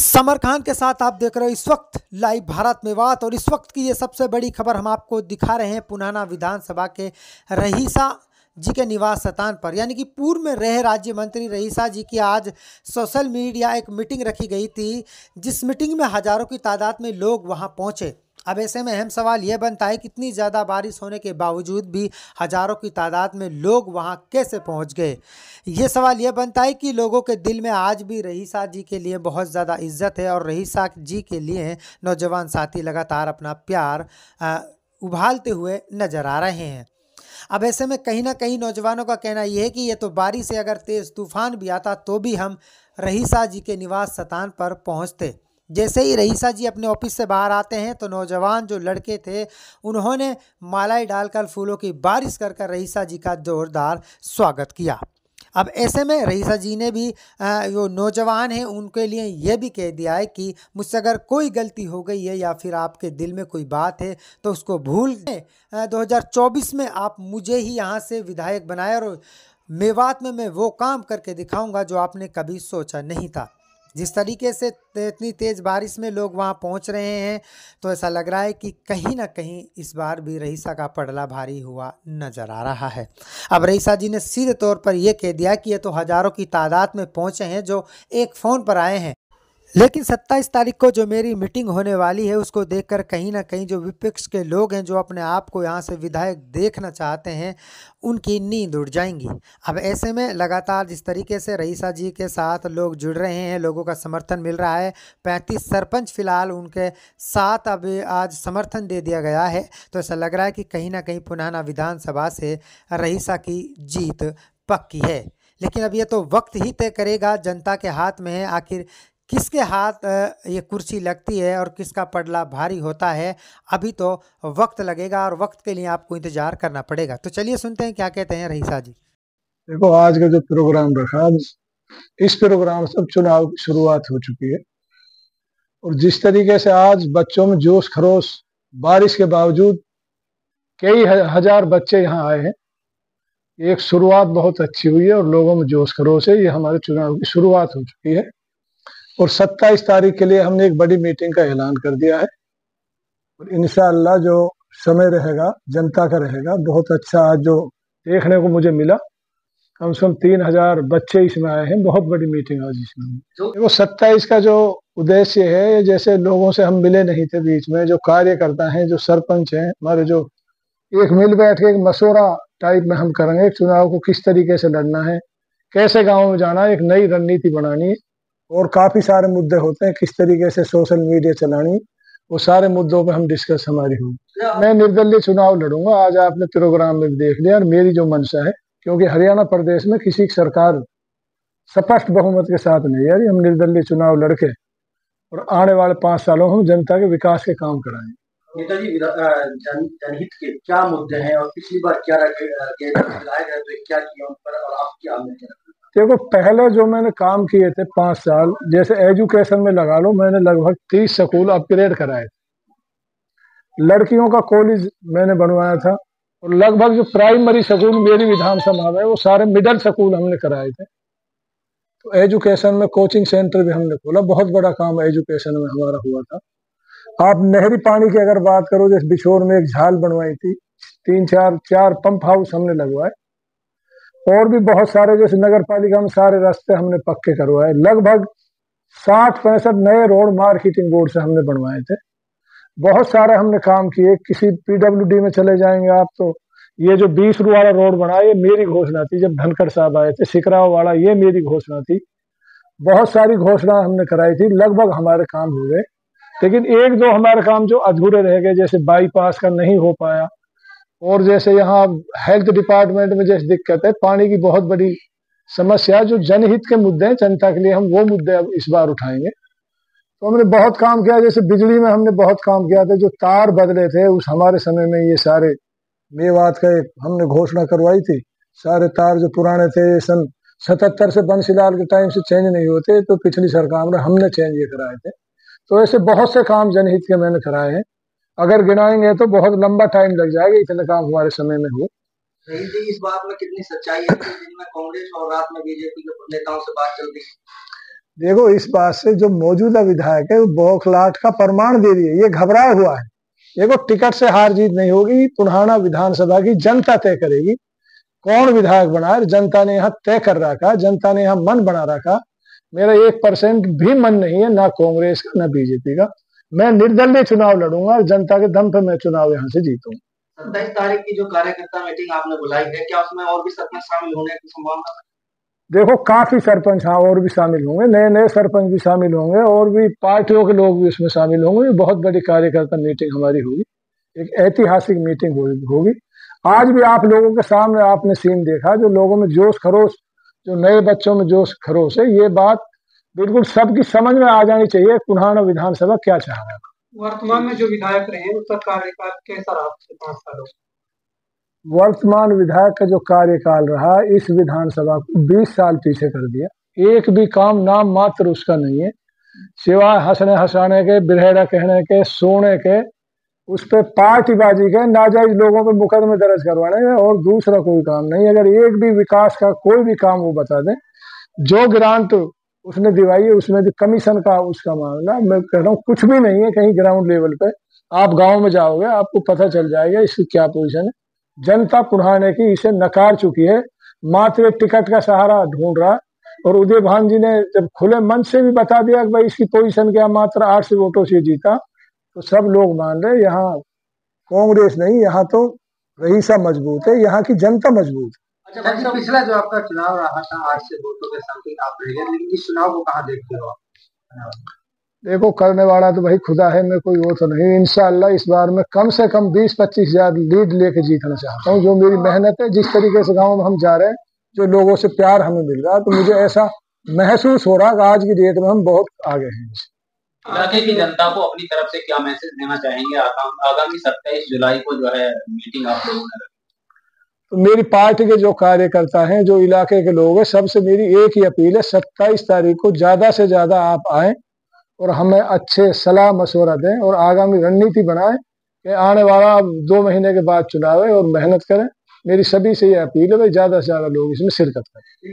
Summer Khan के साथ आप देख रहे हो इस वक्त लाइव भारत में बात। और इस वक्त की ये सबसे बड़ी खबर हम आपको दिखा रहे हैं पुनाना विधानसभा के रहीसा जी के निवास स्थान पर, यानी कि पूर्व में रहे राज्य मंत्री रहीसा जी की आज सोशल मीडिया एक मीटिंग रखी गई थी, जिस मीटिंग में हजारों की तादाद में लोग वहां पहुंचे। अब ऐसे में अहम सवाल यह बनता है कि इतनी ज़्यादा बारिश होने के बावजूद भी हजारों की तादाद में लोग वहां कैसे पहुंच गए। ये सवाल यह बनता है कि लोगों के दिल में आज भी रहीसा जी के लिए बहुत ज़्यादा इज्जत है और रहीसा जी के लिए नौजवान साथी लगातार अपना प्यार उभालते हुए नजर आ रहे हैं। अब ऐसे में कहीं ना कहीं नौजवानों का कहना यह है कि ये तो बारिश से अगर तेज़ तूफान भी आता तो भी हम रहीसा जी के निवास स्थान पर पहुंचते। जैसे ही रहीसा जी अपने ऑफिस से बाहर आते हैं तो नौजवान जो लड़के थे उन्होंने मालाएं डालकर फूलों की बारिश कर रहीसा जी का जोरदार स्वागत किया। अब ऐसे में रहीसा जी ने भी जो नौजवान हैं उनके लिए यह भी कह दिया है कि मुझसे अगर कोई गलती हो गई है या फिर आपके दिल में कोई बात है तो उसको भूल दें। 2024 में आप मुझे ही यहाँ से विधायक बनाए और मेवात में मैं वो काम करके दिखाऊंगा जो आपने कभी सोचा नहीं था। जिस तरीके से इतनी तेज़ बारिश में लोग वहां पहुंच रहे हैं तो ऐसा लग रहा है कि कहीं ना कहीं इस बार भी रहीसा का पड़ला भारी हुआ नजर आ रहा है। अब रहीसा जी ने सीधे तौर पर यह कह दिया कि ये तो हजारों की तादाद में पहुंचे हैं जो एक फ़ोन पर आए हैं, लेकिन 27 तारीख को जो मेरी मीटिंग होने वाली है उसको देखकर कहीं ना कहीं जो विपक्ष के लोग हैं जो अपने आप को यहाँ से विधायक देखना चाहते हैं उनकी नींद उड़ जाएंगी। अब ऐसे में लगातार जिस तरीके से रहीसा जी के साथ लोग जुड़ रहे हैं, लोगों का समर्थन मिल रहा है। 35 सरपंच फिलहाल उनके साथ अब आज समर्थन दे दिया गया है, तो ऐसा लग रहा है कि कहीं ना कहीं पुनाना विधानसभा से रहीसा की जीत पक्की है। लेकिन अब ये तो वक्त ही तय करेगा, जनता के हाथ में है आखिर किसके हाथ ये कुर्सी लगती है और किसका पड़ला भारी होता है। अभी तो वक्त लगेगा और वक्त के लिए आपको इंतजार करना पड़ेगा। तो चलिए सुनते हैं क्या कहते हैं रहीसा जी। देखो, आज का जो प्रोग्राम रखा, इस प्रोग्राम से चुनाव की शुरुआत हो चुकी है और जिस तरीके से आज बच्चों में जोश खरोश, बारिश के बावजूद कई हजार बच्चे यहाँ आए हैं, एक शुरुआत बहुत अच्छी हुई है और लोगों में जोश खरोश है। ये हमारे चुनाव की शुरुआत हो चुकी है और 27 तारीख के लिए हमने एक बड़ी मीटिंग का ऐलान कर दिया है और इंशाअल्लाह जो समय रहेगा जनता का रहेगा बहुत अच्छा। आज जो देखने को मुझे मिला, कम से कम 3000 बच्चे इसमें आए हैं, बहुत बड़ी मीटिंग आज इसमें। देखो, 27 का जो उद्देश्य है, जैसे लोगों से हम मिले नहीं थे बीच में, जो कार्यकर्ता हैं, जो सरपंच हैं हमारे, जो एक मिल बैठ के एक मशवरा टाइप में हम करेंगे चुनाव को किस तरीके से लड़ना है, कैसे गाँव में जाना है, एक नई रणनीति बनानी है और काफी सारे मुद्दे होते हैं, किस तरीके से सोशल मीडिया चलानी, वो सारे मुद्दों पे हम डिस्कस हमारी होगी। मैं निर्दलीय चुनाव लड़ूंगा, आज आपने प्रोग्राम में देख लिया। और मेरी जो मंशा है, क्योंकि हरियाणा प्रदेश में किसी की सरकार स्पष्ट बहुमत के साथ नहीं है, हम निर्दलीय चुनाव लड़के और आने वाले 5 सालों में हम जनता के विकास के काम कराएंगे। नेताजी, जनहित के क्या मुद्दे हैं और पिछली बार क्या लाए गए तो क्या किया उन पर और आप क्या देखो, पहले जो मैंने काम किए थे 5 साल, जैसे एजुकेशन में लगा लो, मैंने लगभग 30 स्कूल अपग्रेड कराए थे। लड़कियों का कॉलेज मैंने बनवाया था और लगभग जो प्राइमरी स्कूल मेरी विधानसभा में वो सारे मिडिल स्कूल हमने कराए थे। तो एजुकेशन में कोचिंग सेंटर भी हमने खोला, बहुत बड़ा काम एजुकेशन में हमारा हुआ था। आप नहरी पानी की अगर बात करो, जैसे बिछोर में एक झाल बनवाई थी, 3-4 पंप हाउस हमने लगवाए और भी बहुत सारे, जैसे नगर पालिका में सारे रास्ते हमने पक्के करवाए। लगभग 60-65 नए रोड मार्केटिंग बोर्ड से हमने बनवाए थे। बहुत सारे हमने काम किए। किसी पीडब्ल्यूडी में चले जाएंगे आप तो ये जो 20 रू वाला रोड बना, ये मेरी घोषणा थी जब धनखड़ साहब आए थे। सिकराव वाला, ये मेरी घोषणा थी। बहुत सारी घोषणा हमने कराई थी, लगभग हमारे काम हो गए। लेकिन एक दो हमारे काम जो अधूरे रह गए, जैसे बाईपास का नहीं हो पाया और जैसे यहाँ हेल्थ डिपार्टमेंट में जैसे दिक्कत है, पानी की बहुत बड़ी समस्या, जो जनहित के मुद्दे हैं जनता के लिए, हम वो मुद्दे अब इस बार उठाएंगे। तो हमने बहुत काम किया, जैसे बिजली में हमने बहुत काम किया था। जो तार बदले थे उस हमारे समय में, ये सारे मेवात का एक हमने घोषणा करवाई थी, सारे तार जो पुराने थे सन 77 से बंसीलाल के टाइम से चेंज नहीं होते, तो पिछली सरकार में हमने चेंज ये कराए थे। तो ऐसे बहुत से काम जनहित के मैंने कराए हैं। अगर गिनाएंगे तो बहुत लंबा टाइम लग जाएगा, इतने काम हमारे समय में हो। इस बात में कितनी सच्चाई है कि दिन में कांग्रेस और रात में बीजेपी के नेताओं से बात चल रही है? देखो, इस बात से जो मौजूदा विधायक है वो बौखलाहट का प्रमाण दे रही है, ये घबराया हुआ है। देखो, टिकट से हार जीत नहीं होगी, पुराना विधानसभा की जनता तय करेगी कौन विधायक बना है। जनता ने यहाँ तय कर रखा, जनता ने यहाँ मन बना रखा। मेरा 1% भी मन नहीं है, ना कांग्रेस का ना बीजेपी का। मैं निर्दलीय चुनाव लड़ूंगा और जनता के दम पे मैं चुनाव यहाँ से जीतूंगा। 27 तारीख की जो कार्यकर्ता मीटिंग आपने बुलाई है, क्या उसमें और भी सरपंच शामिल होने की संभावना है? देखो, काफी सरपंच हाँ और भी शामिल होंगे, नए नए सरपंच भी शामिल होंगे और भी पार्टियों के लोग भी उसमें शामिल होंगे। बहुत बड़ी कार्यकर्ता मीटिंग हमारी होगी, एक ऐतिहासिक मीटिंग होगी। आज भी आप लोगों के सामने आपने सीन देखा, जो लोगों में जोश खरोश, जो नए बच्चों में जोश खरोश है, ये बात बिल्कुल सबकी समझ में आ जानी चाहिए पुराना विधानसभा क्या चाह रहा है। वर्तमान में जो विधायक रहे हैं उसका कार्यकाल कैसा रहा पिछले 5 सालों? वर्तमान विधायक का जो कार्यकाल रहा, इस विधानसभा को 20 साल पीछे कर दिया। एक भी काम नाम मात्र उसका नहीं है, सिवाय हंसने हंसाने के, बिरहेड़ा कहने के, सोने के, उस पर पार्टीबाजी के, नाजायज लोगों पे मुकदमे दर्ज करवाने के, और दूसरा कोई काम नहीं। अगर एक भी विकास का कोई भी काम वो बता दें, जो ग्रांट उसने दिवाई है उसमें भी कमीशन का उसका मामला, मैं कह रहा हूँ कुछ भी नहीं है। कहीं ग्राउंड लेवल पे आप गांव में जाओगे, आपको पता चल जाएगा इसकी क्या पोजीशन है। जनता पुराने की इसे नकार चुकी है, मात्र टिकट का सहारा ढूंढ रहा। और उदय भान जी ने जब खुले मन से भी बता दिया कि भाई इसकी पोजीशन क्या, मात्र 8 वोटों से जीता, तो सब लोग मान रहे यहाँ कांग्रेस नहीं, यहाँ तो रईसा मजबूत है, यहाँ की जनता मजबूत है। अच्छा जी, पिछला जो आपका चुनाव रहा था 8 से वोटों के समथिंग आप रह गए, लेकिन इस चुनाव को कहाँ देखते हो आप? देखो, करने वाला तो भाई खुदा है, मैं कोई वो तो नहीं। इंशाअल्लाह इस बार मैं कम से कम 20-25 हजार लीड लेके जीतना चाहता हूँ। जो मेरी मेहनत है, जिस तरीके से गाँव में हम जा रहे हैं, जो लोगों से प्यार हमें मिल रहा है, तो मुझे ऐसा महसूस हो रहा है कि आज की डेट में हम बहुत आगे हैं। इलाके की जनता को अपनी तरफ से क्या मैसेज देना चाहेंगे? आगामी 27 जुलाई को जो है मीटिंग आप लोगों ने रखी, तो मेरी पार्टी के जो कार्यकर्ता हैं, जो इलाके के लोग हैं, सबसे मेरी एक ही अपील है, 27 तारीख को ज्यादा से ज्यादा आप आए और हमें अच्छे सलाह मशवरा दें और आगामी रणनीति बनाएं कि आने वाला 2 महीने के बाद चुनाव है और मेहनत करें। मेरी सभी से ये अपील है भाई, ज्यादा से ज्यादा लोग इसमें शिरकत करें।